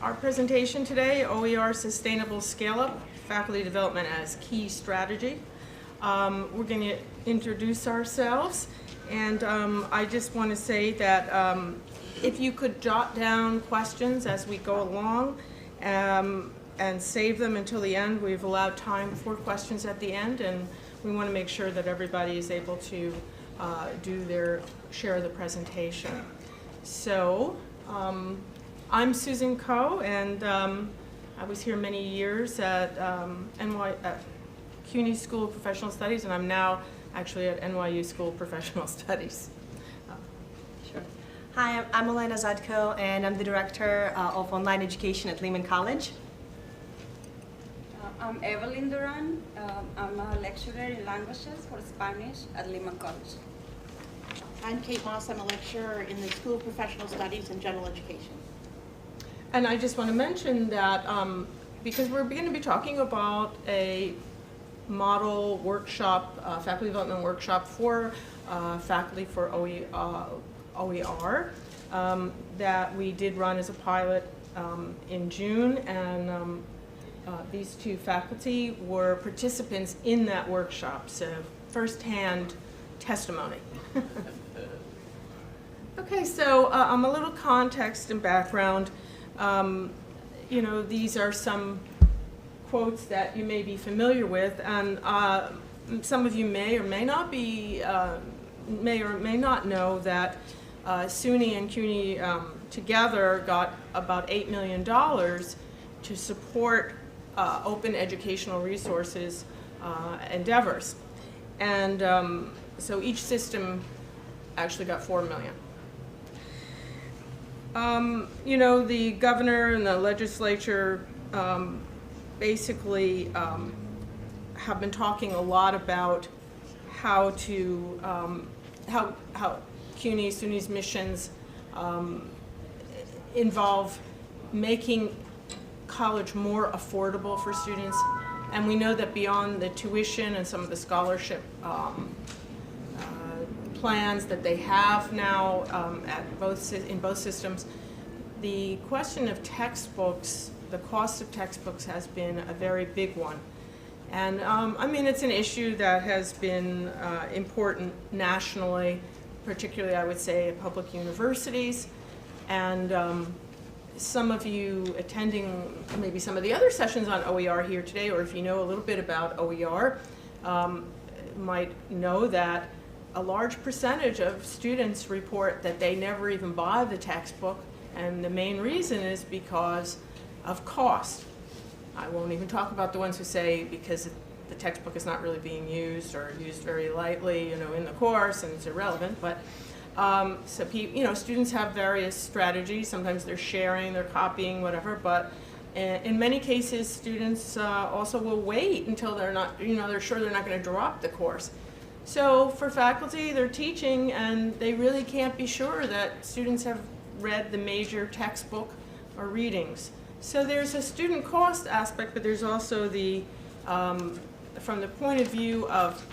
Our presentation today, OER Sustainable Scale-Up, Faculty Development as Key Strategy. We're going to introduce ourselves, and I just want to say that if you could jot down questions as we go along and save them until the end. We've allowed time for questions at the end, and we want to make sure that everybody is able to do their share of the presentation. So, I'm Susan Coe, and I was here many years at CUNY School of Professional Studies, and I'm now actually at NYU School of Professional Studies. Sure. Hi, I'm Elena Zadko, and I'm the Director of Online Education at Lehman College. I'm Evelyn Duran. I'm a lecturer in languages for Spanish at Lehman College. I'm Kate Moss. I'm a lecturer in the School of Professional Studies and General Education. And I just want to mention that because we're going to be talking about a model workshop, faculty development workshop for faculty for OER that we did run as a pilot in June, and these two faculty were participants in that workshop, so first-hand testimony. Okay, so a little context and background. You know, these are some quotes that you may be familiar with, and some of you may or may not be, may or may not know that SUNY and CUNY together got about $8 million to support open educational resources endeavors. And so each system actually got $4 million. You know, the governor and the legislature basically have been talking a lot about how to, how SUNY's missions involve making college more affordable for students. And we know that beyond the tuition and some of the scholarship plans that they have now in both systems, the question of textbooks, the cost of textbooks has been a very big one. And I mean, it's an issue that has been important nationally, particularly I would say at public universities. And some of you attending maybe some of the other sessions on OER here today, or if you know a little bit about OER, might know that a large percentage of students report that they never even buy the textbook, and the main reason is because of cost. I won't even talk about the ones who say because the textbook is not really being used or used very lightly, you know, in the course, and it's irrelevant. But so you know, students have various strategies. Sometimes they're sharing, they're copying, whatever. But in many cases, students also will wait until they're not, you know, they're sure they're not going to drop the course. So for faculty, they're teaching, and they really can't be sure that students have read the major textbook or readings. So there's a student cost aspect, but there's also the, from the point of view of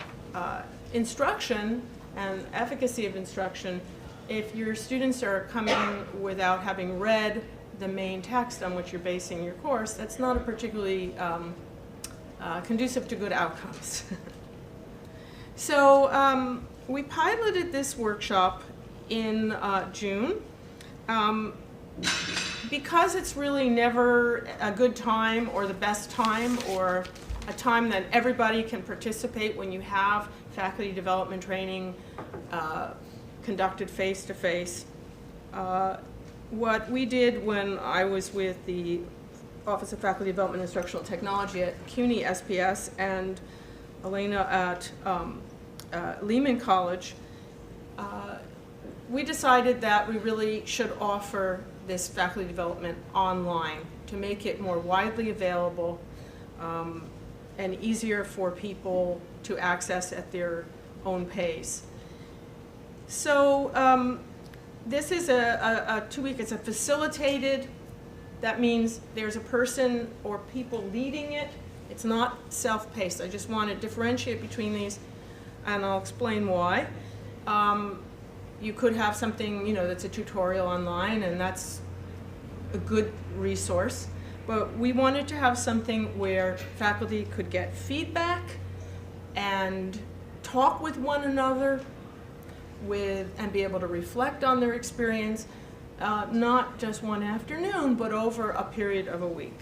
instruction and efficacy of instruction, if your students are coming without having read the main text on which you're basing your course, that's not a particularly conducive to good outcomes. So we piloted this workshop in June. Because it's really never a good time or the best time or a time that everybody can participate when you have faculty development training conducted face-to-face. What we did when I was with the Office of Faculty Development and Instructional Technology at CUNY SPS and Elena at Lehman College, we decided that we really should offer this faculty development online to make it more widely available and easier for people to access at their own pace. So this is a 2-week, it's a facilitated, that means there's a person or people leading it. It's not self-paced. I just want to differentiate between these, and I'll explain why. You could have something, you know, that's a tutorial online, and that's a good resource, but we wanted to have something where faculty could get feedback and talk with one another and be able to reflect on their experience, not just one afternoon, but over a period of a week.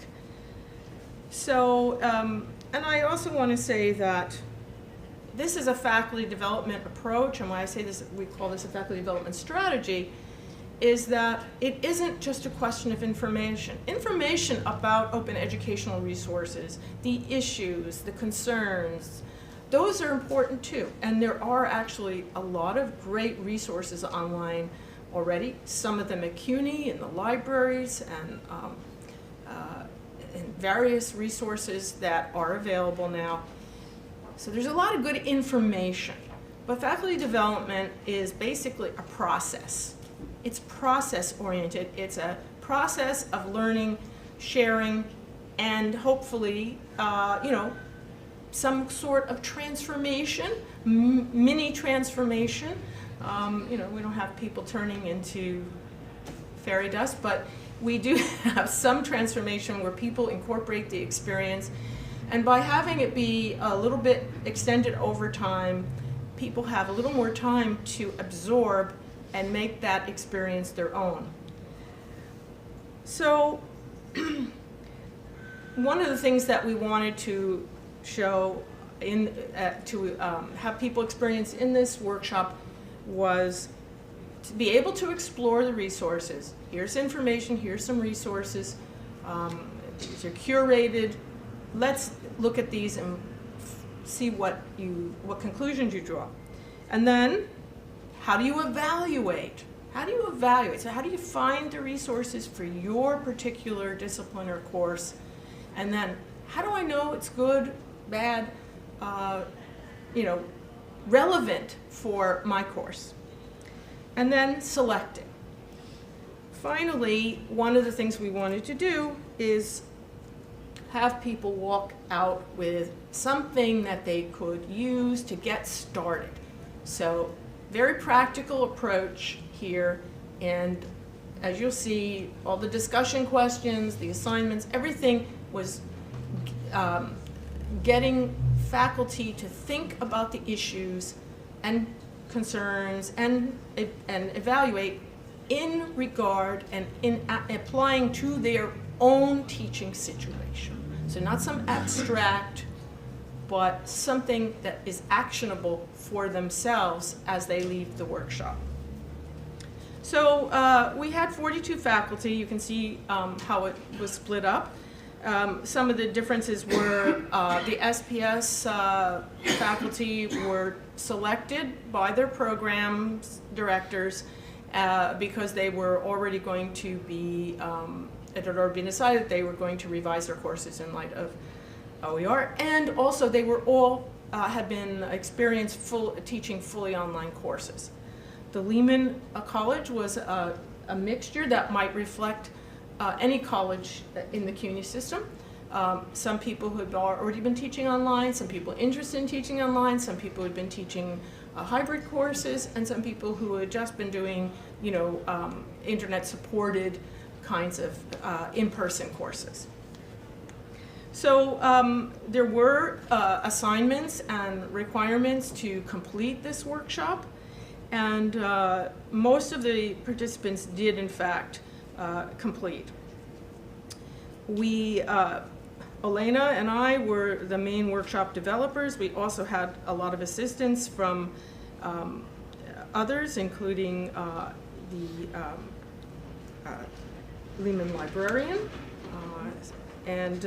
So, and I also want to say that this is a faculty development approach, and when I say this, we call this a faculty development strategy, is that it isn't just a question of information. Information about open educational resources, the issues, the concerns, those are important too. And there are actually a lot of great resources online already, some of them at CUNY in the libraries and various resources that are available now. So there's a lot of good information, but faculty development is basically a process. It's process-oriented. It's a process of learning, sharing, and hopefully, some sort of transformation, mini transformation. We don't have people turning into fairy dust, but we do have some transformation where people incorporate the experience. And by having it be a little bit extended over time, people have a little more time to absorb and make that experience their own. So one of the things that we wanted to show have people experience in this workshop was to be able to explore the resources. Here's information, here's some resources. These are curated. Let's look at these and see what conclusions you draw. And then, how do you evaluate? How do you evaluate? So how do you find the resources for your particular discipline or course? And then, how do I know it's good, bad, relevant for my course? And then selecting. Finally, one of the things we wanted to do is have people walk out with something that they could use to get started. So, very practical approach here, and as you'll see, all the discussion questions, the assignments, everything was getting faculty to think about the issues and concerns and evaluate in regard and in applying to their own teaching situation. So not some abstract, but something that is actionable for themselves as they leave the workshop. So we had 42 faculty. You can see how it was split up. Some of the differences were the SPS faculty were selected by their programs directors because they were already going to be, it had already been decided they were going to revise their courses in light of OER, and also they were all had been experienced teaching fully online courses. The Lehman College was a mixture that might reflect any college in the CUNY system. Some people who had already been teaching online, some people interested in teaching online, some people who had been teaching hybrid courses, and some people who had just been doing, internet-supported kinds of in-person courses. So there were assignments and requirements to complete this workshop, and most of the participants did, in fact, complete. We, Elena and I were the main workshop developers. We also had a lot of assistance from others, including the Lehman Librarian, and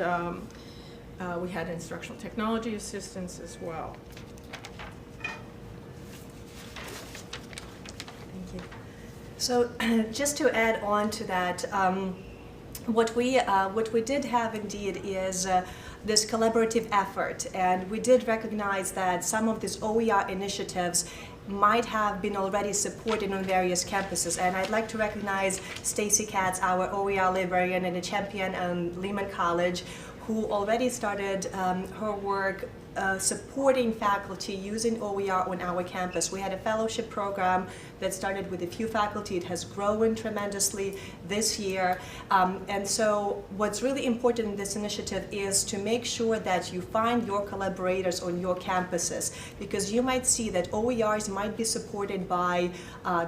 we had instructional technology assistance as well. Thank you. So just to add on to that, what we did have indeed is this collaborative effort, and we did recognize that some of these OER initiatives might have been already supported on various campuses, and I'd like to recognize Stacy Katz, our OER librarian and a champion at Lehman College, who already started her work supporting faculty using OER on our campus. We had a fellowship program that started with a few faculty. It has grown tremendously this year. And so what's really important in this initiative is to make sure that you find your collaborators on your campuses, because you might see that OERs might be supported by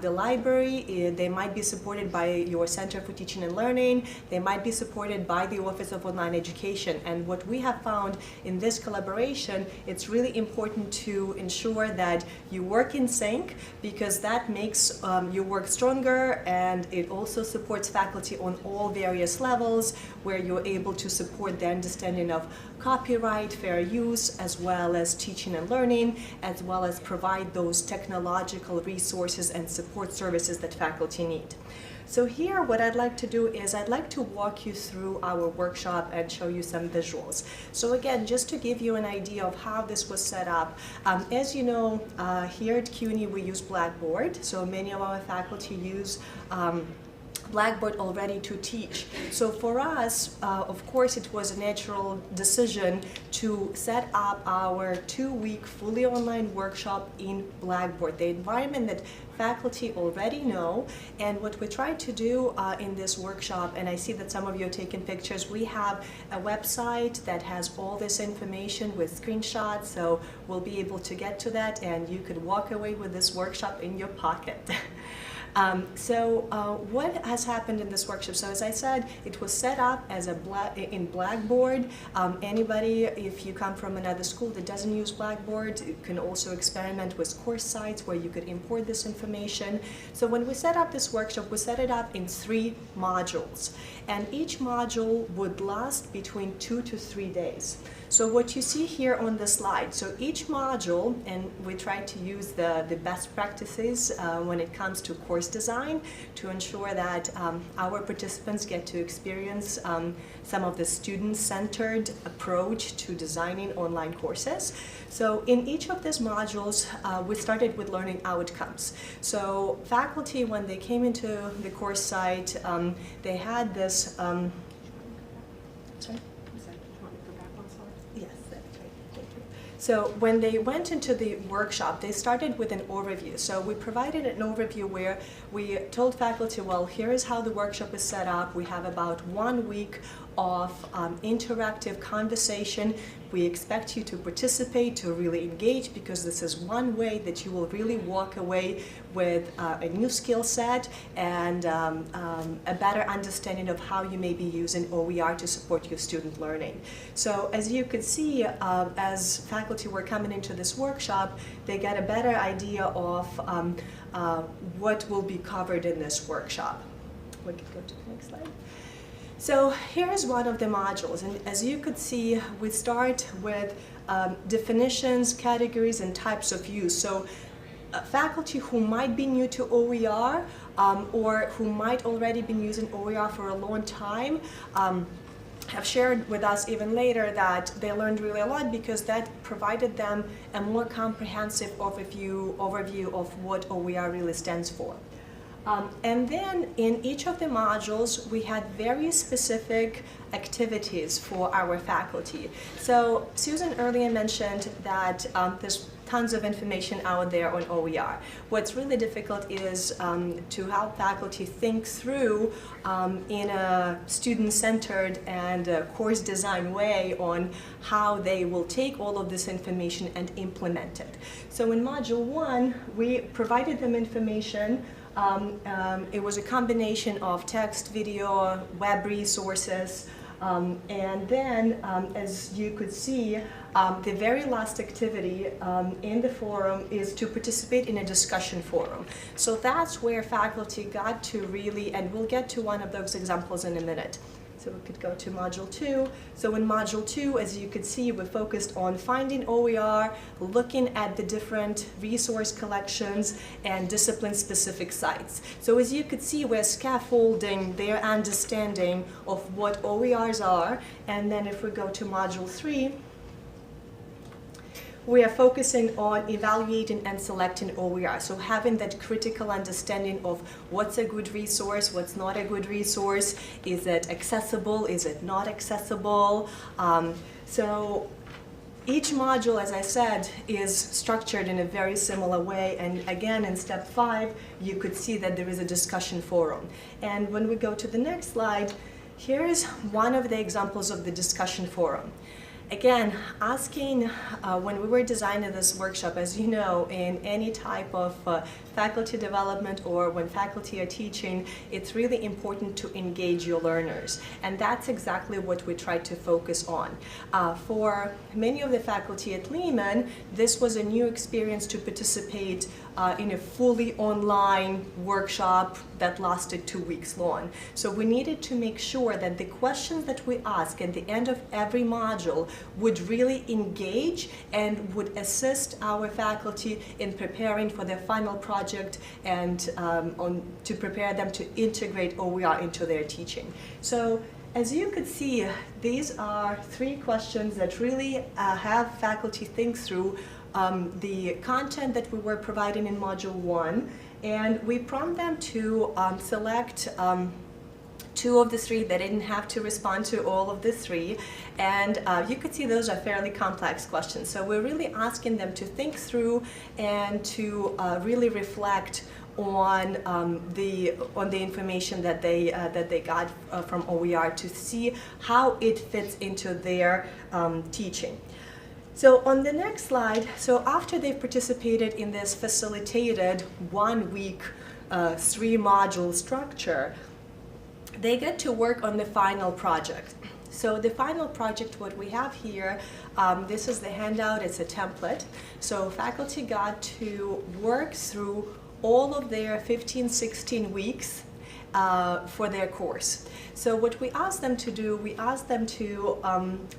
the library, they might be supported by your Center for Teaching and Learning, they might be supported by the Office of Online Education. And what we have found in this collaboration, it's really important to ensure that you work in sync, because that makes your work stronger, and it also supports faculty on all various levels, where you're able to support the understanding of copyright, fair use, as well as teaching and learning, as well as provide those technological resources and support services that faculty need. So here, what I'd like to do is I'd like to walk you through our workshop and show you some visuals. So again, just to give you an idea of how this was set up, as you know, here at CUNY we use Blackboard, so many of our faculty use Blackboard already to teach. So for us, of course, it was a natural decision to set up our 2-week fully online workshop in Blackboard, the environment that faculty already know. And what we tried to do in this workshop, and I see that some of you are taking pictures, we have a website that has all this information with screenshots, so we'll be able to get to that, and you could walk away with this workshop in your pocket. What has happened in this workshop? So as I said, it was set up as in Blackboard. Anybody, if you come from another school that doesn't use Blackboard, you can also experiment with course sites where you could import this information. So when we set up this workshop, we set it up in 3 modules. And each module would last between 2 to 3 days. So what you see here on the slide, so each module, and we try to use the best practices when it comes to course design to ensure that our participants get to experience some of the student-centered approach to designing online courses. So in each of these modules, we started with learning outcomes. So faculty, when they came into the course site, they had this, sorry? Yes, that's right. Thank you. So when they went into the workshop, they started with an overview. So we provided an overview where we told faculty, well, here is how the workshop is set up. We have about 1 week of interactive conversation. We expect you to participate, to really engage, because this is one way that you will really walk away with a new skill set and a better understanding of how you may be using OER to support your student learning. So as you could see, as faculty were coming into this workshop, they get a better idea of what will be covered in this workshop. We can go to the next slide. So here's one of the modules, and as you could see, we start with definitions, categories, and types of use. So faculty who might be new to OER or who might already been using OER for a long time have shared with us even later that they learned really a lot, because that provided them a more comprehensive overview of what OER really stands for. And then in each of the modules, we had very specific activities for our faculty. So Susan earlier mentioned that there's tons of information out there on OER. What's really difficult is to help faculty think through in a student-centered and course design way on how they will take all of this information and implement it. So in Module 1, we provided them information. It was a combination of text, video, web resources, and then, as you could see, the very last activity in the forum is to participate in a discussion forum. So that's where faculty got to really, and we'll get to one of those examples in a minute. So we could go to Module 2. So in Module 2, as you could see, we focused on finding OER, looking at the different resource collections and discipline-specific sites. So as you could see, we're scaffolding their understanding of what OERs are. And then if we go to Module 3, we are focusing on evaluating and selecting OER. So having that critical understanding of what's a good resource, what's not a good resource, is it accessible, is it not accessible. So each module, as I said, is structured in a very similar way, and again in step 5 you could see that there is a discussion forum. And when we go to the next slide, here is one of the examples of the discussion forum. Again, asking, when we were designing this workshop, as you know, in any type of faculty development or when faculty are teaching, it's really important to engage your learners. And that's exactly what we tried to focus on. For many of the faculty at Lehman, this was a new experience to participate in a fully online workshop that lasted 2 weeks long. So we needed to make sure that the questions that we ask at the end of every module would really engage and would assist our faculty in preparing for their final project and to prepare them to integrate OER into their teaching. So as you could see, these are 3 questions that really have faculty think through the content that we were providing in Module 1, and we prompt them to select 2 of the 3. They didn't have to respond to all of the 3, and you could see those are fairly complex questions. So we're really asking them to think through and to really reflect on the information that they got from OER to see how it fits into their teaching. So on the next slide, so after they've participated in this facilitated 1-week 3-module structure, they get to work on the final project. So the final project, what we have here, this is the handout, it's a template. So faculty got to work through all of their 15-16 weeks for their course. So what we asked them to do, we asked them to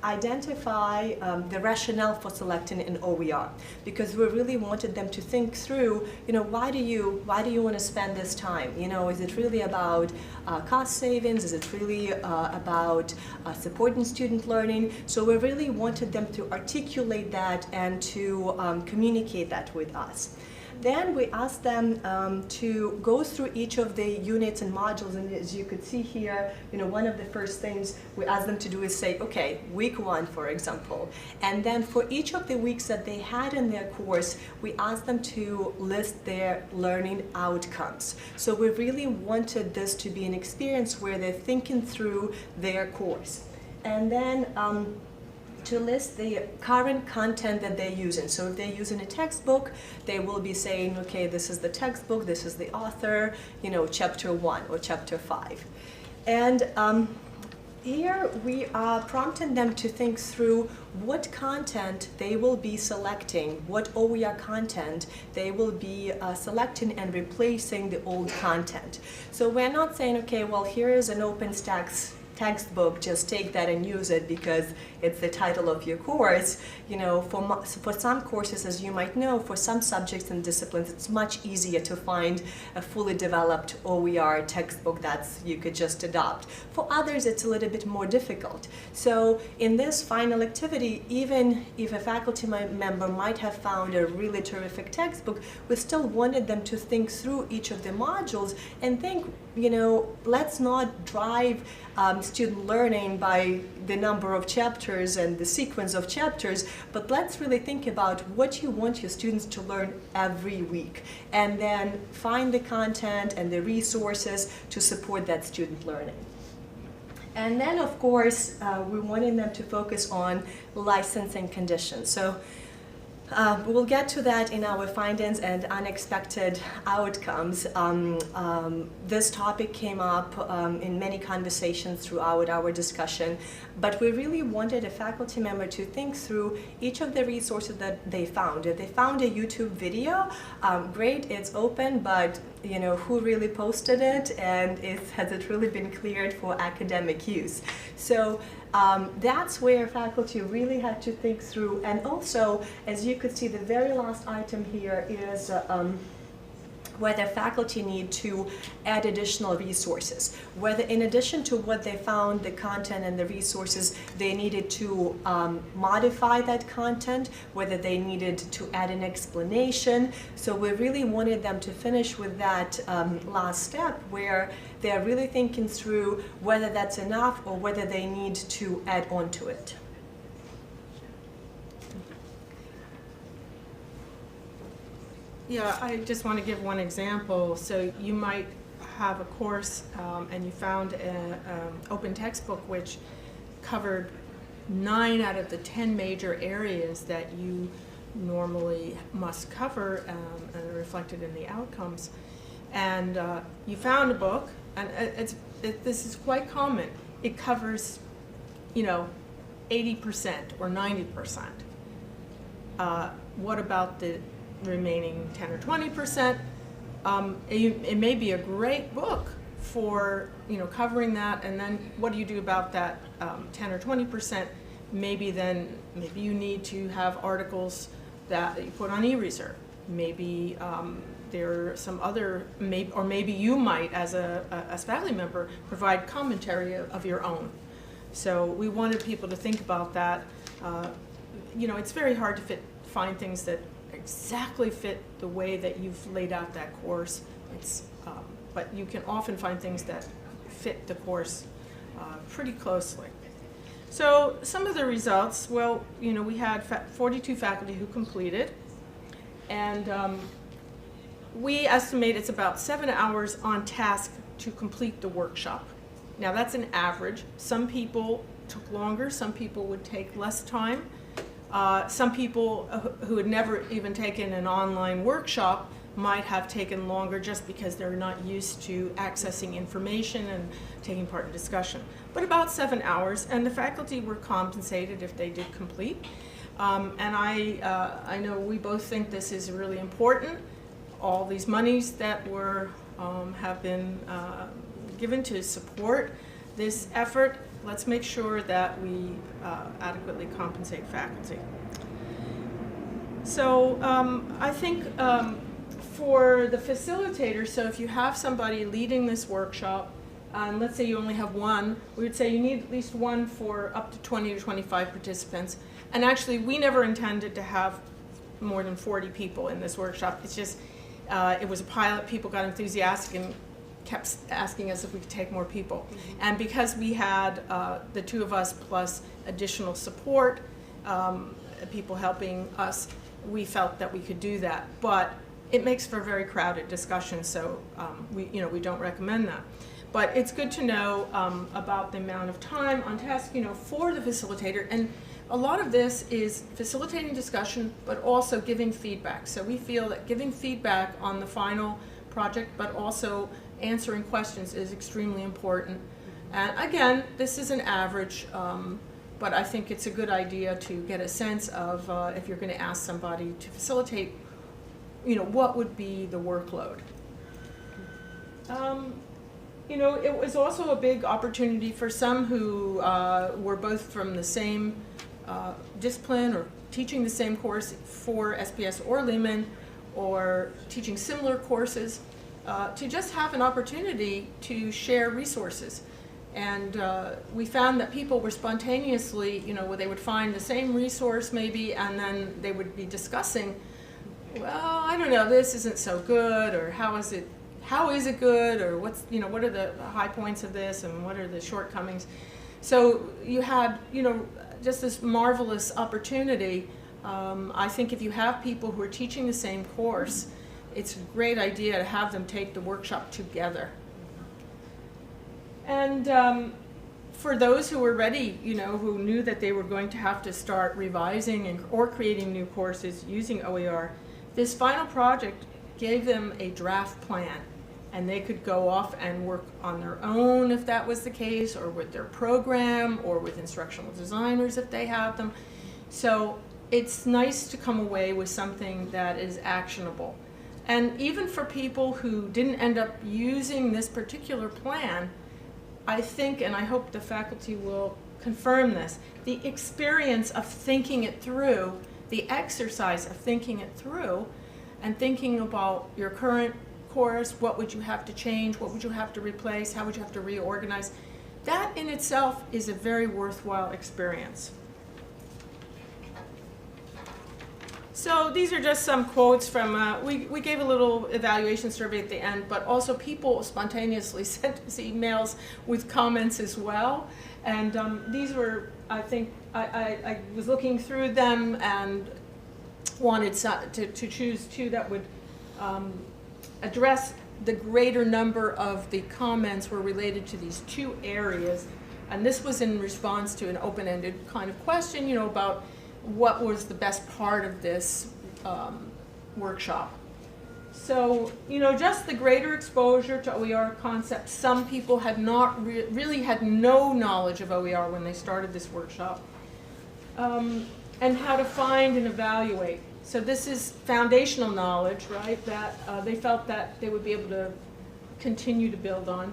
identify the rationale for selecting an OER, because we really wanted them to think through, why do you want to spend this time? Is it really about cost savings? Is it really about supporting student learning? So we really wanted them to articulate that and to communicate that with us. Then we asked them to go through each of the units and modules, and as you could see here, one of the first things we asked them to do is say, okay, week 1, for example, and then for each of the weeks that they had in their course, we asked them to list their learning outcomes. So we really wanted this to be an experience where they're thinking through their course. And then to list the current content that they're using. So if they're using a textbook, they will be saying, okay, this is the textbook, this is the author, chapter 1 or chapter 5. And here we are prompting them to think through what content they will be selecting, what OER content they will be selecting and replacing the old content. So we're not saying, okay, well, here is an OpenStax textbook, just take that and use it because it's the title of your course. For some courses, as you might know, for some subjects and disciplines, it's much easier to find a fully developed OER textbook that you could just adopt. For others, it's a little bit more difficult. So in this final activity, even if a faculty member might have found a really terrific textbook, we still wanted them to think through each of the modules and think, let's not drive student learning by the number of chapters and the sequence of chapters, but let's really think about what you want your students to learn every week, and then find the content and the resources to support that student learning. And then, of course, we wanted them to focus on licensing conditions. So we'll get to that in our findings and unexpected outcomes. This topic came up in many conversations throughout our discussion, but we really wanted a faculty member to think through each of the resources that they found. If they found a YouTube video, great, it's open, but who really posted it, and has it really been cleared for academic use? So that's where faculty really had to think through. And also, as you could see, the very last item here is whether faculty need to add additional resources, whether in addition to what they found, the content and the resources, they needed to modify that content, whether they needed to add an explanation. So we really wanted them to finish with that last step where they're really thinking through whether that's enough or whether they need to add on to it. Yeah, I just want to give one example. So you might have a course and you found an open textbook which covered 9 out of the 10 major areas that you normally must cover and are reflected in the outcomes. And you found a book, and this is quite common. It covers, 80% or 90%. What about the remaining 10 or 20%? It may be a great book for covering that, and then what do you do about that 10 or 20%? Maybe you need to have articles that you put on eReserve. Maybe there are some other, or maybe you might, as a faculty member, provide commentary of your own. So we wanted people to think about that. It's very hard to find things that exactly fit the way that you've laid out that course. But you can often find things that fit the course pretty closely. So some of the results, well, we had 42 faculty who completed, and we estimate it's about 7 hours on task to complete the workshop. Now that's an average. Some people took longer, some people would take less time. Some people who had never even taken an online workshop might have taken longer just because they're not used to accessing information and taking part in discussion. But about 7 hours, and the faculty were compensated if they did complete. And I know we both think this is really important. All these monies that have been given to support this effort, let's make sure that we adequately compensate faculty. So I think for the facilitator, so if you have somebody leading this workshop, and let's say you only have one, we would say you need at least one for up to 20 to 25 participants. And actually, we never intended to have more than 40 people in this workshop. It's just, it was a pilot, people got enthusiastic and kept asking us if we could take more people. Mm-hmm. And because we had the two of us plus additional support, people helping us, we felt that we could do that. But it makes for a very crowded discussion, so we don't recommend that. But it's good to know about the amount of time on task, for the facilitator. And a lot of this is facilitating discussion, but also giving feedback. So we feel that giving feedback on the final project, but also answering questions is extremely important. And again, this is an average, but I think it's a good idea to get a sense of if you're going to ask somebody to facilitate, what would be the workload. It was also a big opportunity for some who were both from the same discipline or teaching the same course for SPS or Lehman, or teaching similar courses, to just have an opportunity to share resources. And we found that people were spontaneously, where they would find the same resource maybe, and then they would be discussing, well, I don't know, this isn't so good, or how is it good, or what are the high points of this, and what are the shortcomings. So you had, just this marvelous opportunity. I think if you have people who are teaching the same course, it's a great idea to have them take the workshop together. And for those who were ready, who knew that they were going to have to start revising or creating new courses using OER, this final project gave them a draft plan, and they could go off and work on their own if that was the case, or with their program, or with instructional designers if they have them. So it's nice to come away with something that is actionable. And even for people who didn't end up using this particular plan, I think, and I hope the faculty will confirm this, the experience of thinking it through, the exercise of thinking it through, and thinking about your current course, what would you have to change, what would you have to replace, how would you have to reorganize. That in itself is a very worthwhile experience. So these are just some quotes from, we gave a little evaluation survey at the end, but also people spontaneously sent us emails with comments as well. And these were, I think, I was looking through them and wanted to choose two that would address the greater number of the comments were related to these two areas. And this was in response to an open-ended kind of question, you know, about what was the best part of this workshop. So, you know, just the greater exposure to OER concepts. Some people had not really had no knowledge of OER when they started this workshop. And how to find and evaluate. So this is foundational knowledge, right, that they felt that they would be able to continue to build on.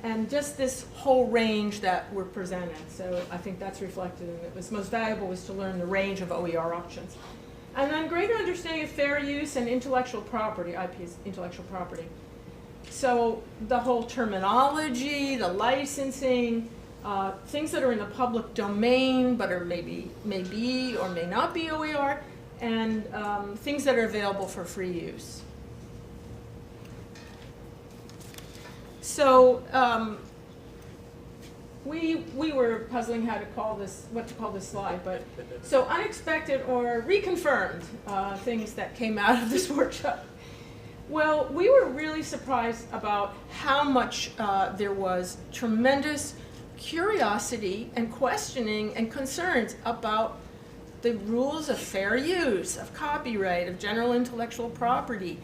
And just this whole range that were presented. So I think that's reflected in it. What's most valuable was to learn the range of OER options. And then greater understanding of fair use and intellectual property, IP is intellectual property. So the whole terminology, the licensing, things that are in the public domain but are may be or may not be OER, and things that are available for free use. So we were puzzling how to call this, what to call this slide, but so unexpected or reconfirmed things that came out of this workshop. Well, we were really surprised about how much there was tremendous curiosity and questioning and concerns about the rules of fair use, of copyright, of general intellectual property.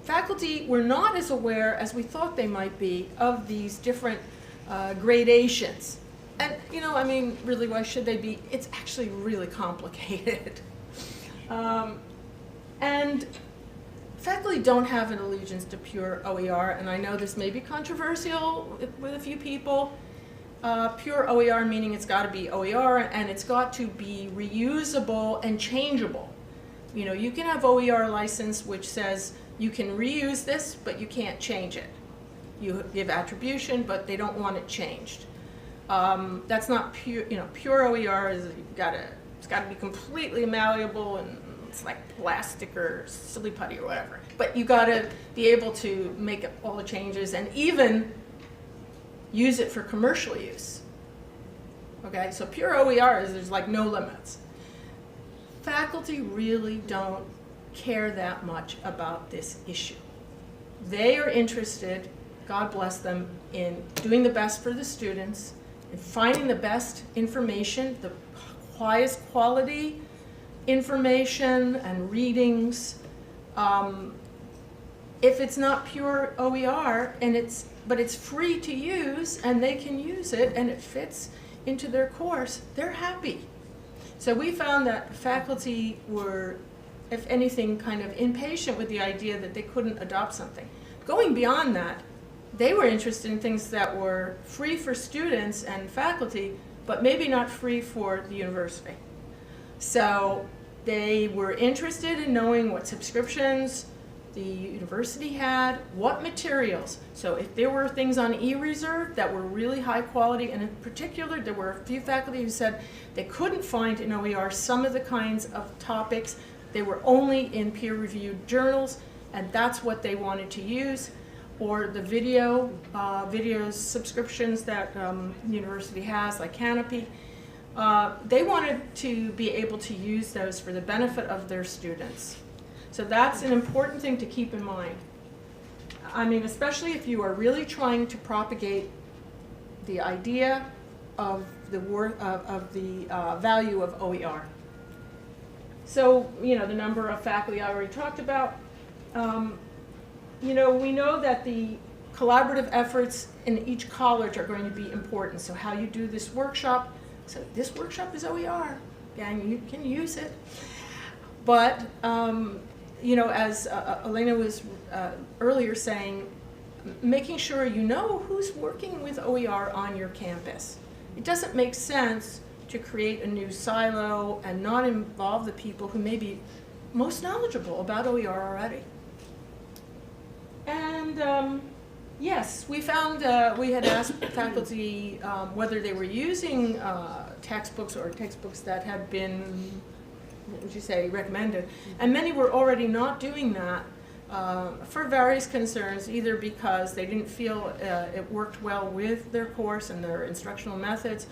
Faculty were not as aware as we thought they might be of these different gradations. And, you know, I mean, really, why should they be? It's actually really complicated. And faculty don't have an allegiance to pure OER, and I know this may be controversial with a few people. Pure OER meaning it's got to be OER, and it's got to be reusable and changeable. You know, you can have OER license which says you can reuse this, but you can't change it. You give attribution, but they don't want it changed. That's not pure. You know, pure OER is it's got to be completely malleable, and it's like plastic or silly putty or whatever. But you got to be able to make all the changes and even use it for commercial use. Okay, so pure OER is there's like no limits. Faculty really don't care that much about this issue. They are interested, God bless them, in doing the best for the students, in finding the best information, the highest quality information and readings. If it's not pure OER but it's free to use and they can use it and it fits into their course, they're happy. So we found that faculty were, if anything, kind of impatient with the idea that they couldn't adopt something. Going beyond that, they were interested in things that were free for students and faculty, but maybe not free for the university. So they were interested in knowing what subscriptions the university had, what materials. So if there were things on eReserve that were really high quality, and in particular there were a few faculty who said they couldn't find in OER some of the kinds of topics. They were only in peer-reviewed journals, and that's what they wanted to use. Or the video subscriptions that the university has, like Canopy. They wanted to be able to use those for the benefit of their students. So that's an important thing to keep in mind. I mean, especially if you are really trying to propagate the idea of the value of OER. So, you know, the number of faculty I already talked about. You know, we know that the collaborative efforts in each college are going to be important. So how you do this workshop. So this workshop is OER, and you can use it. But, you know, as Elena was earlier saying, making sure you know who's working with OER on your campus. It doesn't make sense to create a new silo and not involve the people who may be most knowledgeable about OER already. And yes, we found, we had asked faculty whether they were using textbooks or textbooks that had been, what would you say, recommended. And many were already not doing that for various concerns, either because they didn't feel it worked well with their course and their instructional methods,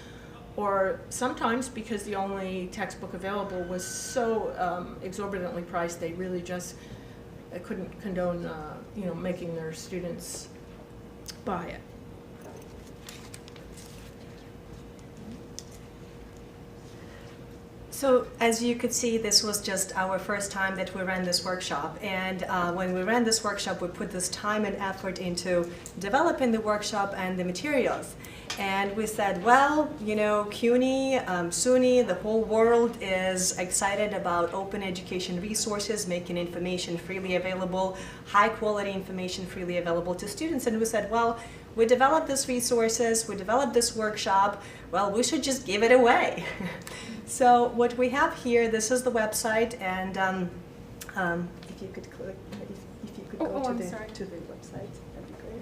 or sometimes because the only textbook available was so exorbitantly priced they really just couldn't condone making their students buy it. So as you could see, this was just our first time that we ran this workshop. And when we ran this workshop, we put this time and effort into developing the workshop and the materials. And we said, well, CUNY, SUNY, the whole world is excited about open education resources, making information freely available, high quality information freely available to students. And we said, well, we developed these resources, we developed this workshop, well, we should just give it away. So what we have here, this is the website, and if you could click, if you could go to the website, that'd be great.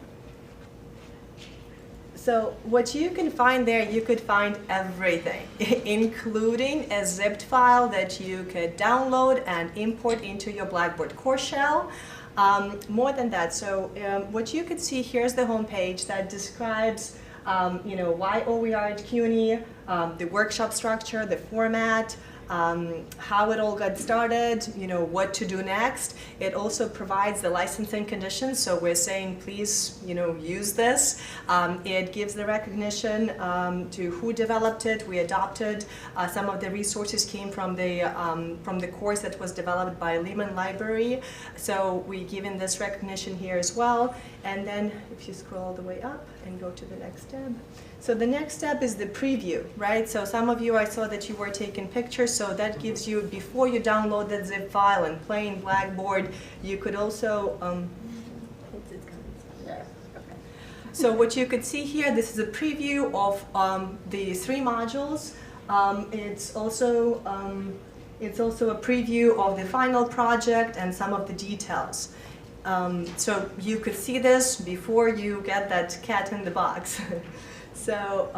So what you can find there, you could find everything, including a zipped file that you could download and import into your Blackboard course shell. More than that, so what you could see, here's the homepage that describes why OER at CUNY, the workshop structure, the format, how it all got started, what to do next. It also provides the licensing conditions, so we're saying please, use this. It gives the recognition to who developed it. We adopted some of the resources came from the course that was developed by Lehman Library, so we given this recognition here as well. And then if you scroll all the way up and go to the next tab. So the next step is the preview, right? So some of you, I saw that you were taking pictures, so that gives you, before you download that zip file and play in Blackboard, you could also, so what you could see here, this is a preview of the 3 modules. It's also a preview of the final project and some of the details. So you could see this before you get that cat in the box. So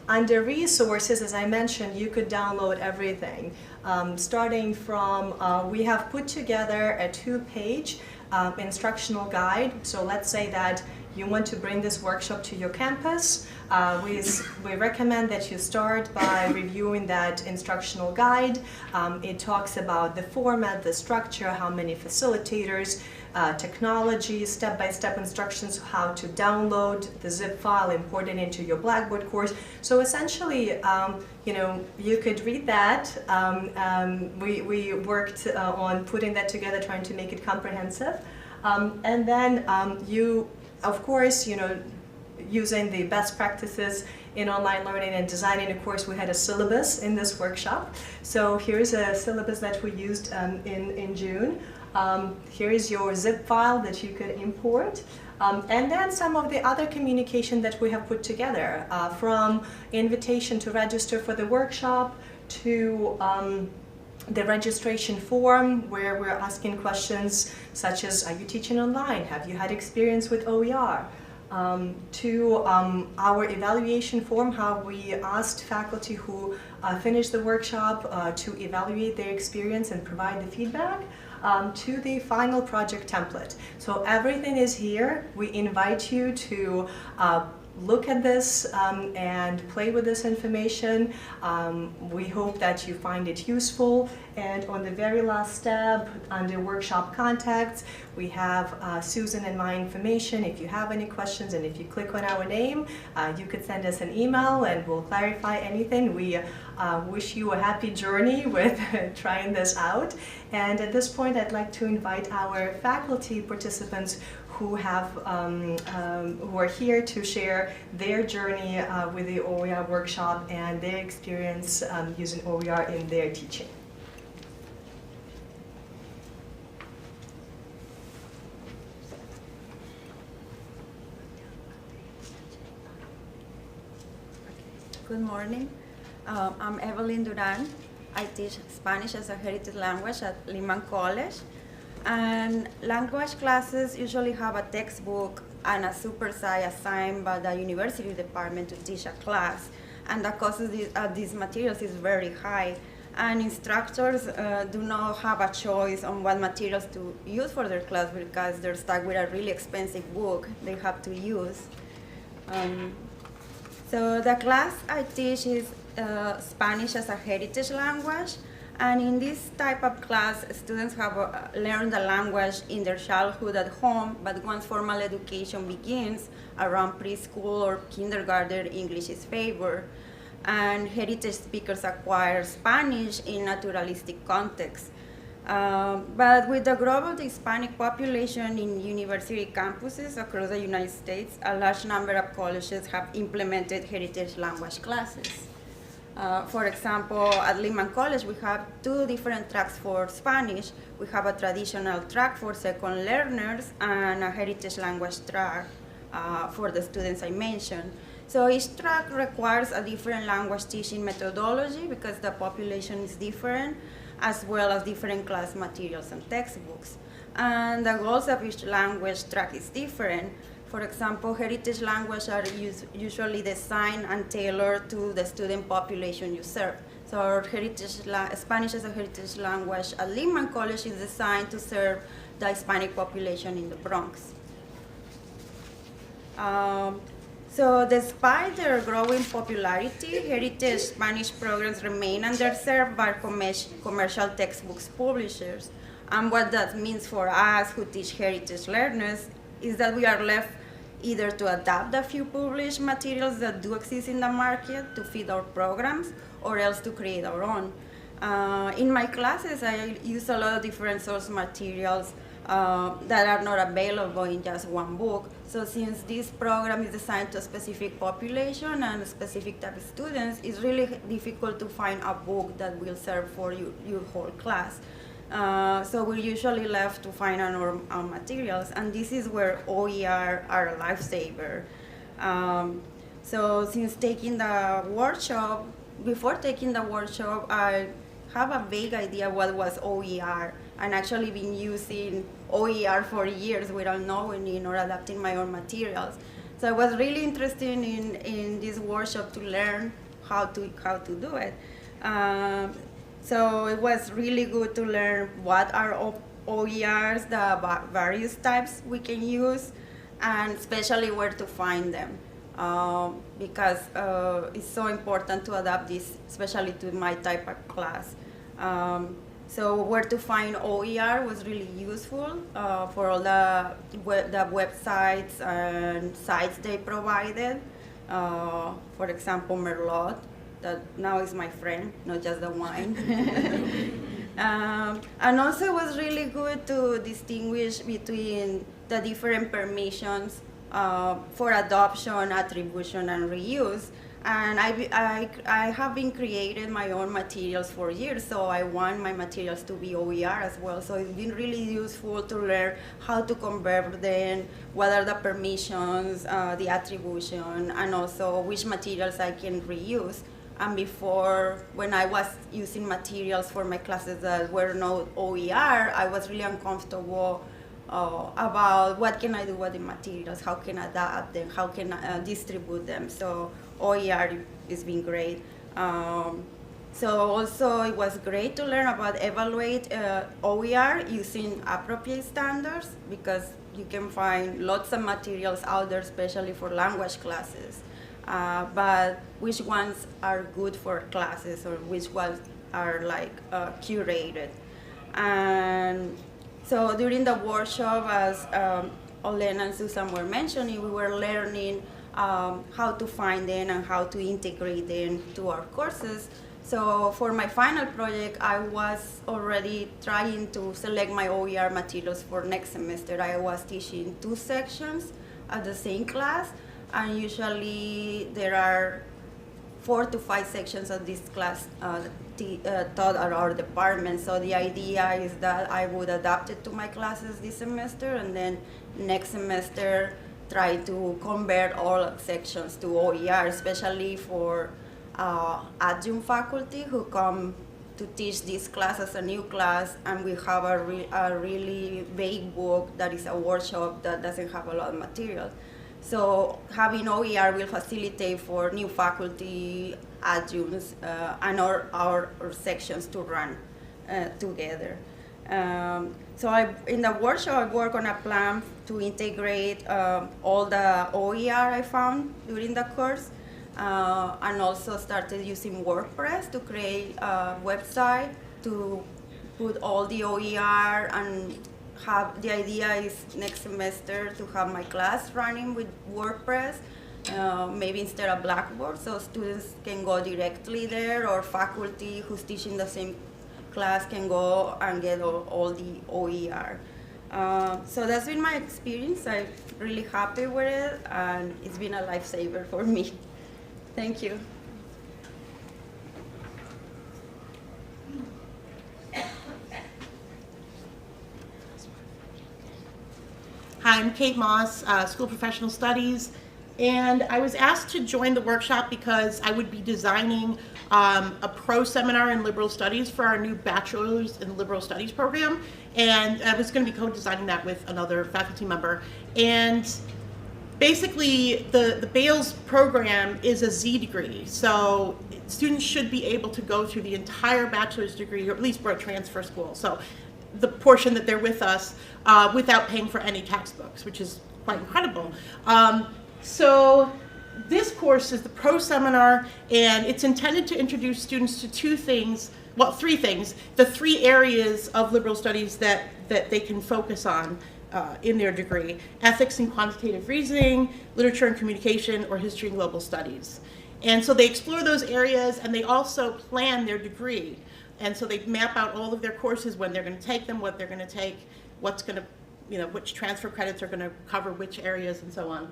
under resources, as I mentioned, you could download everything. Starting from, we have put together a 2-page instructional guide. So let's say that you want to bring this workshop to your campus. We recommend that you start by reviewing that instructional guide. It talks about the format, the structure, how many facilitators, technology, step-by-step instructions, how to download the zip file, import it into your Blackboard course. So essentially, you could read that. We worked on putting that together, trying to make it comprehensive. And then you, of course, using the best practices in online learning and designing a course, we had a syllabus in this workshop. So here's a syllabus that we used in June. Here is your zip file that you could import. And then some of the other communication that we have put together, from invitation to register for the workshop to the registration form, where we're asking questions such as, are you teaching online? Have you had experience with OER? To our evaluation form, how we asked faculty who finished the workshop to evaluate their experience and provide the feedback, to the final project template. So everything is here. We invite you to look at this and play with this information. We hope that you find it useful. And on the very last tab, under workshop contacts, we have Susan and my information. If you have any questions, and if you click on our name, you could send us an email and we'll clarify anything. We wish you a happy journey with trying this out. And at this point, I'd like to invite our faculty participants who are here to share their journey with the OER workshop and their experience using OER in their teaching. Good morning. I'm Evelyn Duran. I teach Spanish as a heritage language at Lehman College. And language classes usually have a textbook and a supersite assigned by the university department to teach a class. And the cost of these materials is very high. And instructors do not have a choice on what materials to use for their class because they're stuck with a really expensive book they have to use. So the class I teach is Spanish as a heritage language. And in this type of class, students have learned the language in their childhood at home, but once formal education begins, around preschool or kindergarten, English is favored. And heritage speakers acquire Spanish in naturalistic context. But with the growth of the Hispanic population in university campuses across the United States, a large number of colleges have implemented heritage language classes. For example, at Lehman College, we have 2 different tracks for Spanish. We have a traditional track for second learners and a heritage language track for the students I mentioned. So each track requires a different language teaching methodology because the population is different, as well as different class materials and textbooks. And the goals of each language track is different. For example, heritage languages are usually designed and tailored to the student population you serve. So our Spanish as a heritage language at Lehman College is designed to serve the Hispanic population in the Bronx. So despite their growing popularity, heritage Spanish programs remain underserved by commercial textbooks publishers. And what that means for us who teach heritage learners is that we are left either to adapt the few published materials that do exist in the market to fit our programs, or else to create our own. In my classes, I use a lot of different source materials that are not available in just one book. So since this program is designed to a specific population and a specific type of students, it's really difficult to find a book that will serve for your whole class. So we're usually left to find our own materials, and this is where OER are a lifesaver. So since taking the workshop, before taking the workshop, I have a vague idea what was OER, and actually been using OER for years without knowing it or adapting my own materials. So I was really interested in this workshop to learn how to do it. So it was really good to learn what are OERs, the various types we can use, and especially where to find them. Because it's so important to adapt this, especially to my type of class. So where to find OER was really useful for all the websites and sites they provided. For example, Merlot, that now is my friend, not just the wine. And also it was really good to distinguish between the different permissions for adoption, attribution, and reuse. And I have been creating my own materials for years, so I want my materials to be OER as well. So it's been really useful to learn how to convert them, what are the permissions, the attribution, and also which materials I can reuse. And before, when I was using materials for my classes that were not OER, I was really uncomfortable about what can I do with the materials, how can I adapt them, how can I distribute them. So OER has been great. So also it was great to learn about evaluate OER using appropriate standards, because you can find lots of materials out there, especially for language classes. But which ones are good for classes, or which ones are like curated. And so during the workshop, as Olena and Susan were mentioning, we were learning how to find them and how to integrate them to our courses. So for my final project, I was already trying to select my OER materials for next semester. I was teaching 2 sections at the same class, and usually there are 4 to 5 sections of this class taught at our department. So the idea is that I would adapt it to my classes this semester, and then next semester try to convert all sections to OER, especially for adjunct faculty who come to teach this class as a new class, and we have a really vague book that is a workshop that doesn't have a lot of material. So having OER will facilitate for new faculty, adjuncts, and our sections to run together. In the workshop, I work on a plan to integrate all the OER I found during the course, and also started using WordPress to create a website to put all the OER, and the idea is next semester to have my class running with WordPress, maybe instead of Blackboard, so students can go directly there, or faculty who's teaching the same class can go and get all the OER. So that's been my experience. I'm really happy with it, and it's been a lifesaver for me. Thank you. Hi, I'm Kate Moss, School of Professional Studies, and I was asked to join the workshop because I would be designing a pro seminar in liberal studies for our new bachelor's in liberal studies program, and I was going to be co-designing that with another faculty member. And basically, the Bales program is a Z degree, so students should be able to go through the entire bachelor's degree, or at least we're a transfer school, so the portion that they're with us without paying for any textbooks, which is quite incredible. So this course is the pro seminar, and it's intended to introduce students to three things, the three areas of liberal studies that they can focus on in their degree: ethics and quantitative reasoning, literature and communication, or history and global studies. And so they explore those areas, and they also plan their degree. And so they map out all of their courses, when they're going to take them, what they're going to take, what's going to, which transfer credits are going to cover which areas, and so on.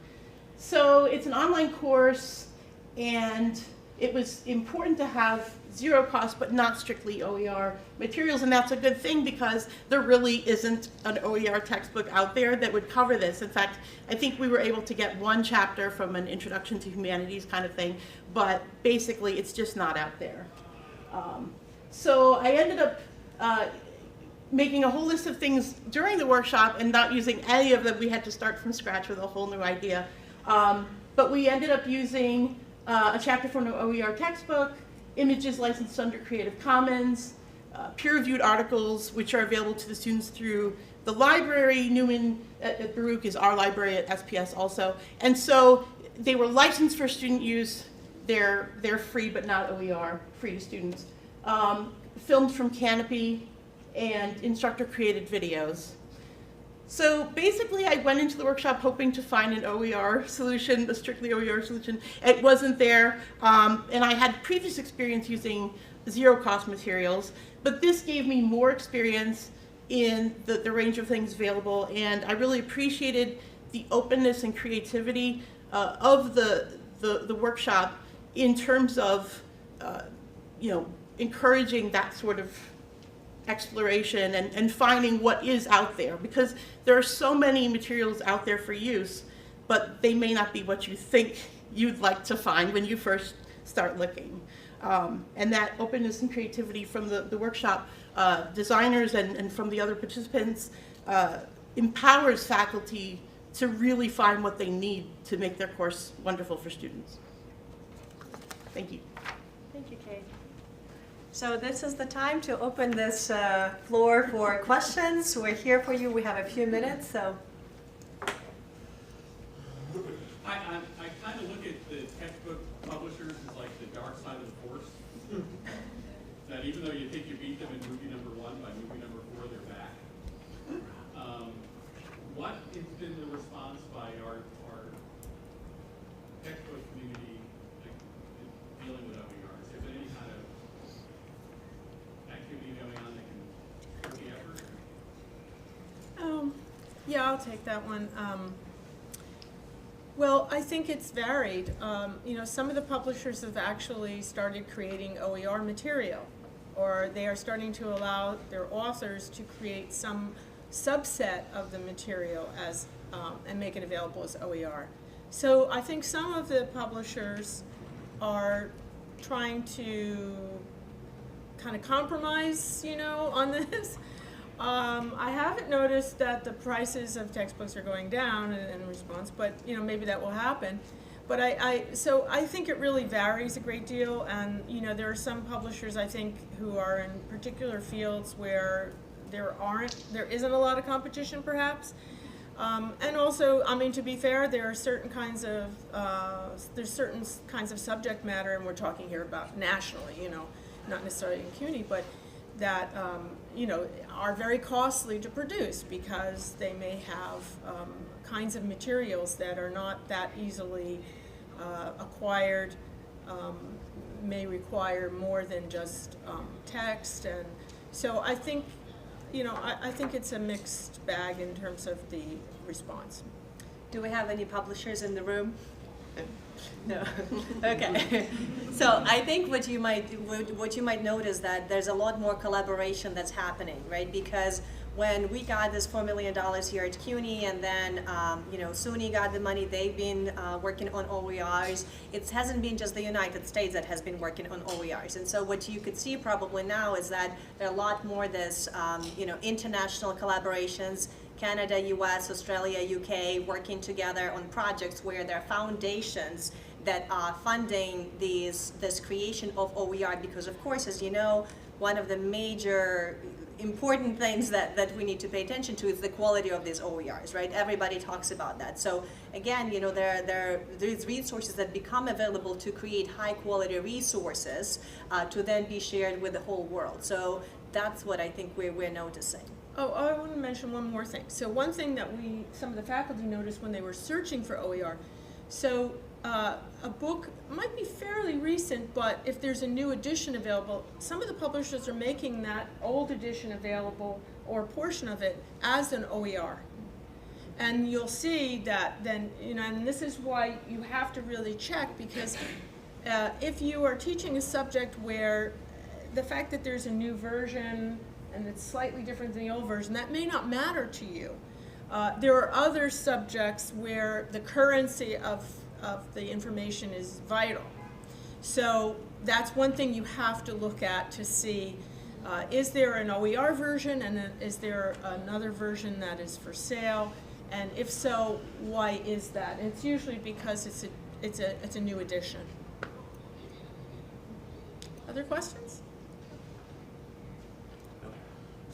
So it's an online course, and it was important to have zero cost, but not strictly OER materials, and that's a good thing because there really isn't an OER textbook out there that would cover this. In fact, I think we were able to get one chapter from an Introduction to Humanities kind of thing, but basically it's just not out there. So I ended up making a whole list of things during the workshop and not using any of them. We had to start from scratch with a whole new idea. But we ended up using a chapter from an OER textbook, images licensed under Creative Commons, peer-reviewed articles which are available to the students through the library. Newman at Baruch is our library at SPS also. And so they were licensed for student use. They're free, but not OER, free to students. Filmed from Canopy, and instructor-created videos. So basically, I went into the workshop hoping to find an OER solution, a strictly OER solution. It wasn't there, and I had previous experience using zero-cost materials, but this gave me more experience in the range of things available, and I really appreciated the openness and creativity of the workshop in terms of, encouraging that sort of exploration and finding what is out there, because there are so many materials out there for use, but they may not be what you think you'd like to find when you first start looking. And that openness and creativity from the workshop designers and from the other participants empowers faculty to really find what they need to make their course wonderful for students. Thank you. Thank you, Kate. So this is the time to open this floor for questions. We're here for you. We have a few minutes, so. I kind of look at the textbook publishers as like the dark side of the force. That even though you think you beat them in movie number 1, by movie number 4 they're back. What has been the response by our textbook community dealing with OERs? Is there any kind of activity going on that can hurt the effort? Yeah, I'll take that one. Well, I think it's varied. Some of the publishers have actually started creating OER material, or they are starting to allow their authors to create some subset of the material as and make it available as OER. So I think some of the publishers are trying to kind of compromise, you know, on this. I haven't noticed that the prices of textbooks are going down in response, but you know, maybe that will happen. But so I think it really varies a great deal, and you know, there are some publishers I think who are in particular fields where there isn't a lot of competition perhaps. And also, I mean, to be fair, there are certain kinds of subject matter, and we're talking here about nationally, you know, not necessarily in CUNY, but that you know, are very costly to produce because they may have kinds of materials that are not that easily acquired, may require more than just text, and so I think, you know, I think it's a mixed bag in terms of the response. Do we have any publishers in the room? No. Okay. So I think what you might notice that there's a lot more collaboration that's happening, right? Because when we got this $4 million here at CUNY, and then you know, SUNY got the money, they've been working on OERs. It hasn't been just the United States that has been working on OERs. And so what you could see probably now is that there are a lot more this you know, international collaborations. Canada, US, Australia, UK, working together on projects where there are foundations that are funding this creation of OER, because of course, as you know, one of the major important things that we need to pay attention to is the quality of these OERs, right? Everybody talks about that. So again, you know, there's resources that become available to create high quality resources to then be shared with the whole world. So that's what I think we're noticing. Oh, I want to mention one more thing. So one thing that some of the faculty noticed when they were searching for OER, so a book might be fairly recent, but if there's a new edition available, some of the publishers are making that old edition available, or a portion of it, as an OER. And you'll see that then, you know, and this is why you have to really check, because if you are teaching a subject where the fact that there's a new version and it's slightly different than the old version, that may not matter to you. There are other subjects where the currency of the information is vital. So that's one thing you have to look at to see, is there an OER version, and is there another version that is for sale? And if so, why is that? And it's usually because it's a new edition. Other questions?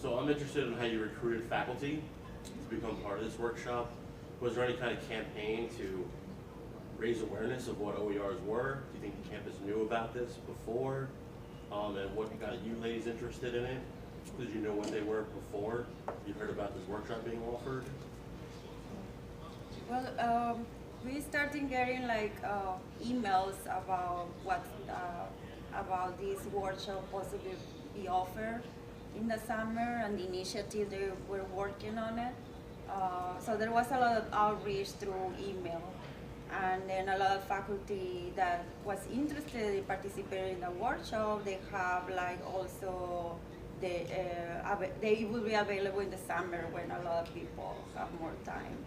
So I'm interested in how you recruited faculty to become part of this workshop. Was there any kind of campaign to raise awareness of what OERs were? Do you think the campus knew about this before? And what got you ladies interested in it? Did you know what they were before you heard about this workshop being offered? Well, we started getting like emails about about this workshop possibly be offered in the summer, and the initiative they were working on it. So there was a lot of outreach through email, and then a lot of faculty that was interested in participating in the workshop, they have like also they will be available in the summer when a lot of people have more time.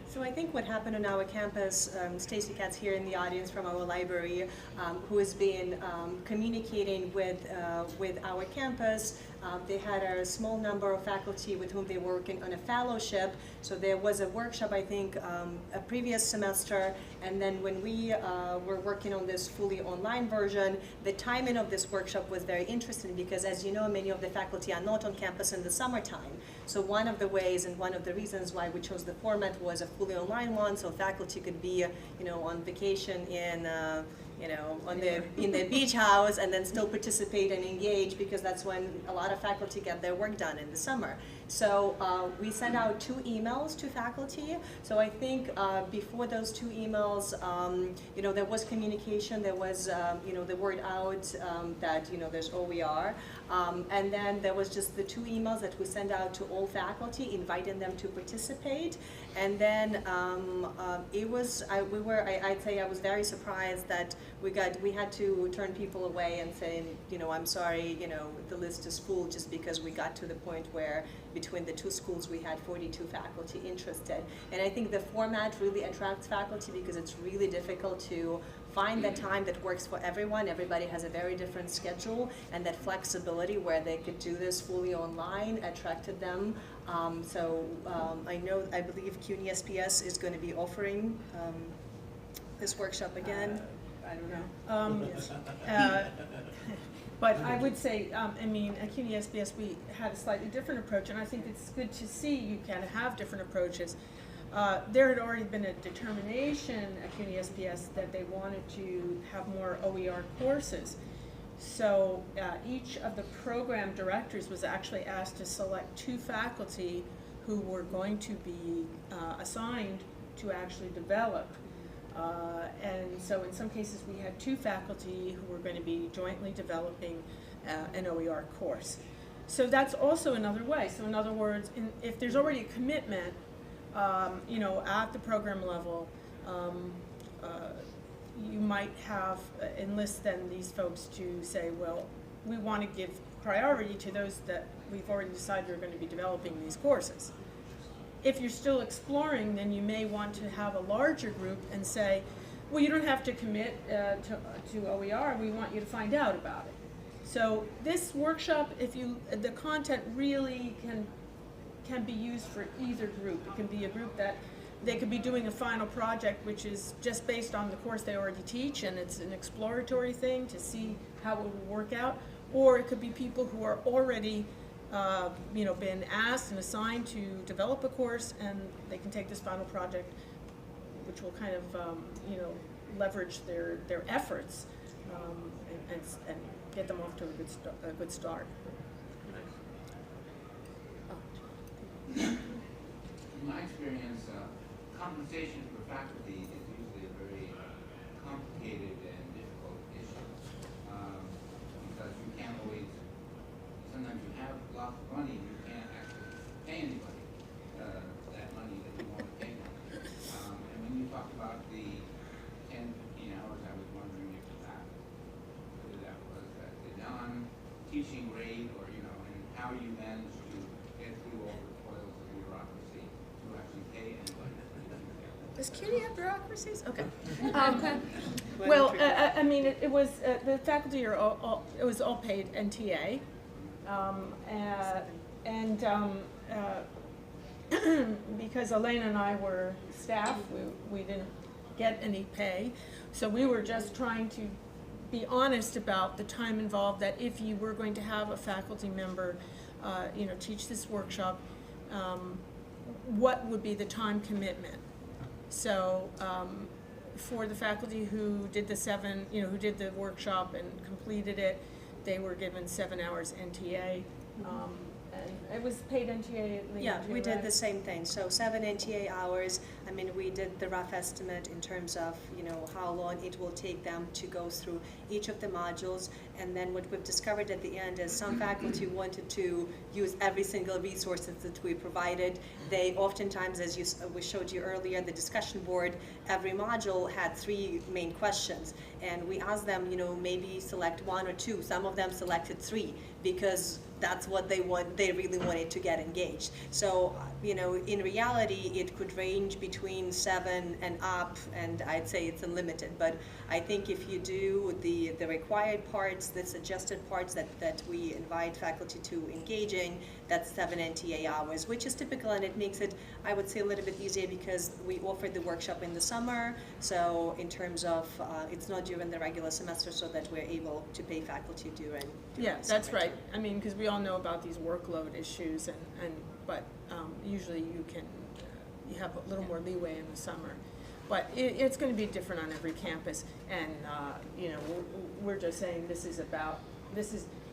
So I think what happened on our campus, Stacy Katz here in the audience from our library, who has been communicating with our campus. They had a small number of faculty with whom they were working on a fellowship. So there was a workshop, I think, a previous semester, and then when we were working on this fully online version, the timing of this workshop was very interesting because, as you know, many of the faculty are not on campus in the summertime. So one of the ways and one of the reasons why we chose the format was a fully online one, so faculty could be, you know, on vacation in, you know, in their beach house and then still participate and engage, because that's when a lot of faculty get their work done in the summer. So we sent out 2 emails to faculty. So I think before those 2 emails, you know, there was communication. There was, you know, the word out that, you know, there's OER. And then there was just the 2 emails that we sent out to all faculty, inviting them to participate. And then it was, I'd say I was very surprised that we had to turn people away and say, you know, I'm sorry, you know, the list is full, just because we got to the point where between the 2 schools we had 42 faculty interested. And I think the format really attracts faculty because it's really difficult to find the time that works for everyone. Everybody has a very different schedule, and that flexibility where they could do this fully online attracted them. I believe CUNY SPS is going to be offering this workshop again. I don't know. But I would say, at CUNY SPS we had a slightly different approach, and I think it's good to see you can have different approaches. There had already been a determination at CUNY SPS that they wanted to have more OER courses. So each of the program directors was actually asked to select 2 faculty who were going to be assigned to actually develop. And so in some cases we had 2 faculty who were going to be jointly developing an OER course. So that's also another way. So in other words, if there's already a commitment, at the program level, you might have enlist then these folks to say, well, we want to give priority to those that we've already decided are going to be developing these courses. If you're still exploring, then you may want to have a larger group and say, well, you don't have to commit to OER, we want you to find out about it. So this workshop, the content really can be used for either group. It can be a group that they could be doing a final project which is just based on the course they already teach, and it's an exploratory thing to see how it will work out. Or it could be people who are already been asked and assigned to develop a course, and they can take this final project, which will kind of leverage their efforts and get them off to a good start. In my experience, compensation for faculty is usually a very complicated and difficult issue because you can't always, sometimes you have lots of money and you can't actually pay anybody that money that you want to pay them. And when you talk about the 10, 15 hours, I was wondering if whether that was at the non-teaching rate or, and how you managed to get through all the toils of bureaucracy to actually pay anybody. Does CUNY have bureaucracies? Okay. It was the faculty are it was all paid NTA, because Elena and I were staff, we didn't get any pay, so we were just trying to be honest about the time involved. That if you were going to have a faculty member, teach this workshop, what would be the time commitment? So for the faculty who did who did the workshop and completed it, they were given 7 hours NTA, and it was paid NTA at Lehman. Yeah, we did right? the same thing. So 7 NTA hours. We did the rough estimate in terms of how long it will take them to go through each of the modules. And then what we've discovered at the end is some faculty wanted to use every single resource that we provided. They oftentimes, as we showed you earlier, the discussion board, every module had 3 main questions. And we asked them, maybe select 1 or 2. Some of them selected 3 because that's what they really wanted to get engaged. So, in reality, it could range between 7 and up, and I'd say it's unlimited. But I think if you do the required parts, the suggested parts that we invite faculty to engage in, that's 7 NTA hours, which is typical, and it makes it, I would say, a little bit easier because we offered the workshop in the summer. So in terms of, it's not during the regular semester, so that we're able to pay faculty during Yeah, the that's summer right. too. Because we all know about these workload issues, but usually you have a little more leeway in the summer. But it's going to be different on every campus, and we're just saying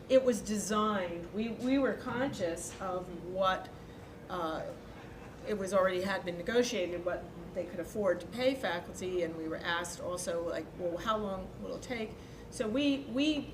it was designed. We were conscious of what it was already had been negotiated, what they could afford to pay faculty, and we were asked also, well, how long will it take? So we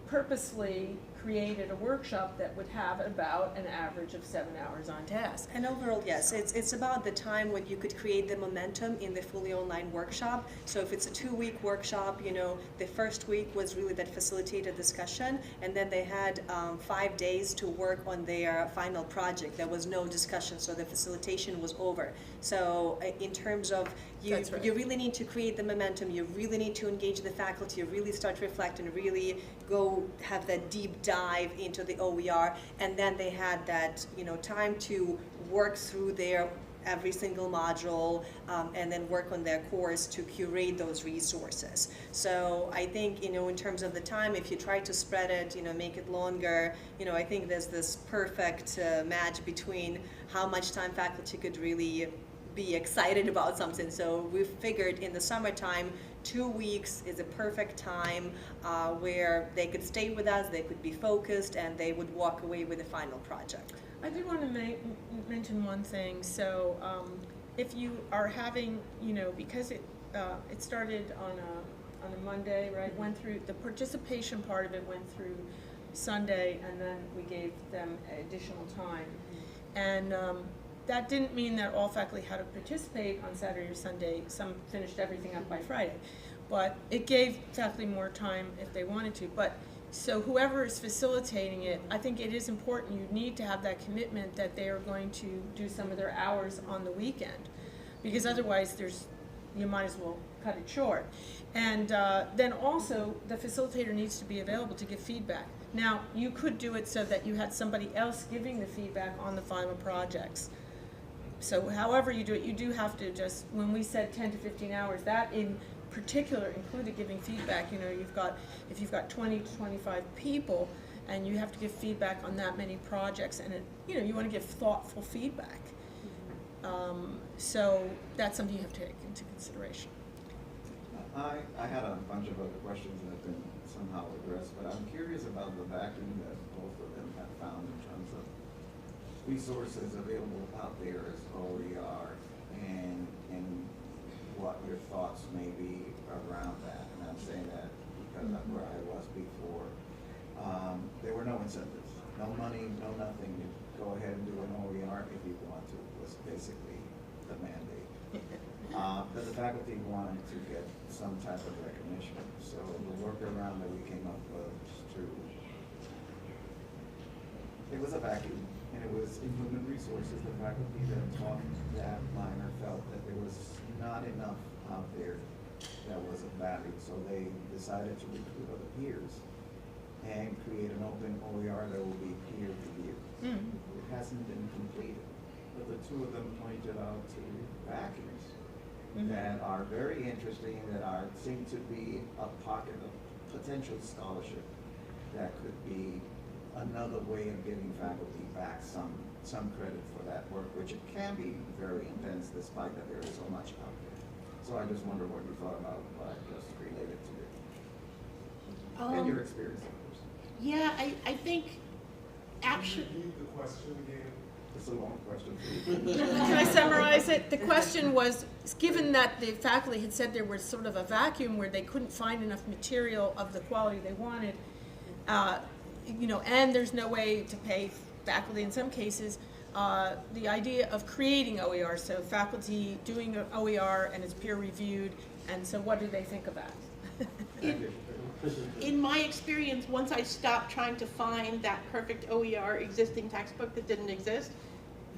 purposely created a workshop that would have about an average of 7 hours on task. And overall, yes, it's about the time when you could create the momentum in the fully online workshop. So if it's a 2-week workshop, you know, the first week was really that facilitated discussion, and then they had 5 days to work on their final project. There was no discussion, so the facilitation was over. So in terms of That's right. you really need to create the momentum, you really need to engage the faculty, you really start to reflect and really go have that deep dive into the OER, and then they had that, you know, time to work through their every single module, and then work on their course to curate those resources. So I think, you know, in terms of the time, if you try to spread it, you know, make it longer, you know, I think there's this perfect match between how much time faculty could really be excited about something. So we figured in the summertime, 2 weeks is a perfect time where they could stay with us, they could be focused, and they would walk away with a final project. I did want to mention one thing. So if you are having, you know, because it started on a Monday, right? Went through the participation part of it, went through Sunday, and then we gave them additional time. And that didn't mean that all faculty had to participate on Saturday or Sunday. Some finished everything up by Friday, but it gave faculty more time if they wanted to. But so whoever is facilitating it, I think it is important. You need to have that commitment that they are going to do some of their hours on the weekend, because otherwise you might as well cut it short. And then also the facilitator needs to be available to give feedback. Now, you could do it so that you had somebody else giving the feedback on the final projects. So however you do it, you do have to just, when we said 10 to 15 hours, that in particular included giving feedback. You know, if you've got 20 to 25 people and you have to give feedback on that many projects, and you know, you want to give thoughtful feedback. So that's something you have to take into consideration. I had a bunch of other questions that have been somehow addressed, but I'm curious about the vacuum that both of them have found in terms of resources available out there as OER, and what your thoughts may be around that. And I'm saying that because of where I was before. There were no incentives, no money, no nothing. You go ahead and do an OER if you want to, was basically the mandate. But the faculty wanted to get some type of recognition. So the workaround that we came up with it was a vacuum, and it was in human resources. The faculty that taught that minor felt that there was not enough out there that was of value. So they decided to recruit other peers and create an open OER that will be peer-to-peer. It hasn't been completed, but the two of them pointed out to vacuums that are very interesting, that seem to be a pocket of potential scholarship that could be another way of giving faculty back some credit for that work, which it can be very intense despite that there is so much out there. So I just wonder what you thought about what I just related to it. And your experience, of course. Yeah, I think actually. Can you repeat the question again? It's a long question for you. Can I summarize it? The question was, given that the faculty had said there was sort of a vacuum where they couldn't find enough material of the quality they wanted, you know, and there's no way to pay faculty in some cases, the idea of creating OER, so faculty doing an OER and it's peer reviewed, and so what do they think of that? In my experience, once I stopped trying to find that perfect OER existing textbook that didn't exist,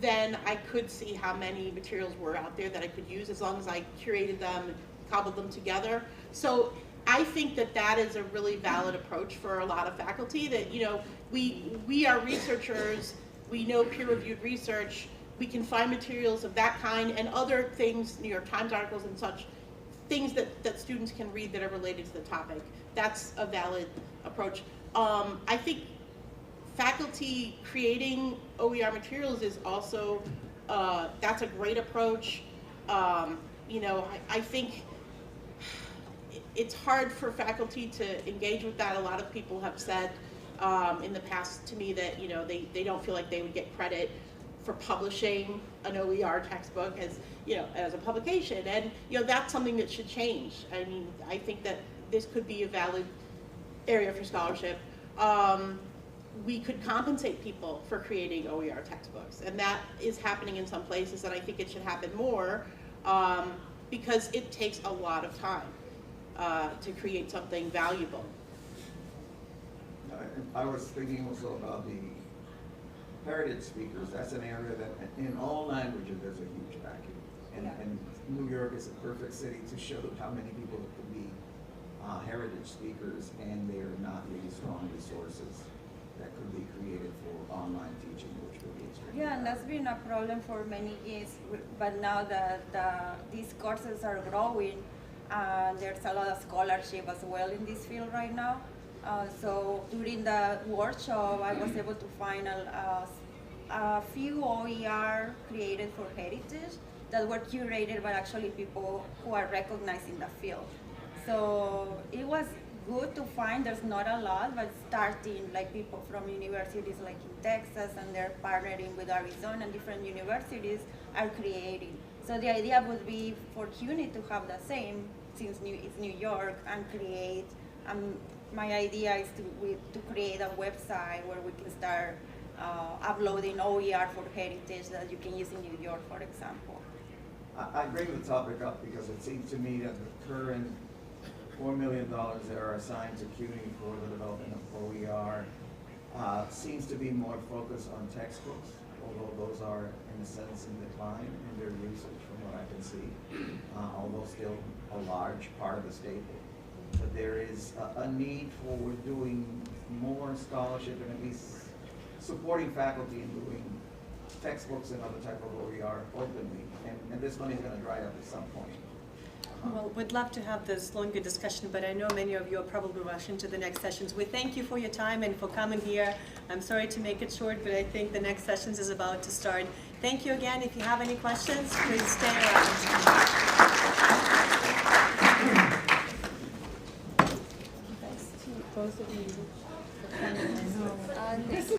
then I could see how many materials were out there that I could use as long as I curated them and cobbled them together. So I think that that is a really valid approach for a lot of faculty, that, you know, we are researchers, we know peer-reviewed research, we can find materials of that kind and other things, New York Times articles and such, things that students can read that are related to the topic. That's a valid approach. I think faculty creating OER materials is also, that's a great approach. You know, I think it's hard for faculty to engage with that. A lot of people have said in the past to me that, you know, they don't feel like they would get credit for publishing an OER textbook as, you know, as a publication. And, you know, that's something that should change. I mean, I think that this could be a valid area for scholarship. we could compensate people for creating OER textbooks. And that is happening in some places, and I think it should happen more because it takes a lot of time to create something valuable. I was thinking also about the heritage speakers. That's an area that in all languages there's a huge vacuum. And New York is a perfect city to show how many people could be heritage speakers, and they're not really strong resources that could be created for online teaching, which would be extremely Yeah, and that's valuable. been a problem for many years, but now that these courses are growing, there's a lot of scholarship as well in this field right now. So during the workshop, I was able to find a few OER created for heritage that were curated by actually people who are recognized in the field. So it was good to find. There's not a lot, but starting like people from universities like in Texas, and they're partnering with Arizona, and different universities are creating. So the idea would be for CUNY to have the same, since it's New York, and create. My idea is to create a website where we can start uploading OER for heritage that you can use in New York, for example. I bring the topic up because it seems to me that the current $4 million that are assigned to CUNY for the development of OER seems to be more focused on textbooks, although those are in a sense in decline in their usage from what I can see, although still a large part of the staple. But there is a need for doing more scholarship and at least supporting faculty in doing textbooks and other type of OER openly. And this money is going to dry up at some point. Well, we'd love to have this longer discussion, but I know many of you are probably rushing to the next sessions. We thank you for your time and for coming here. I'm sorry to make it short, but I think the next sessions is about to start. Thank you again. If you have any questions, please stay around. Thanks to both of you for coming.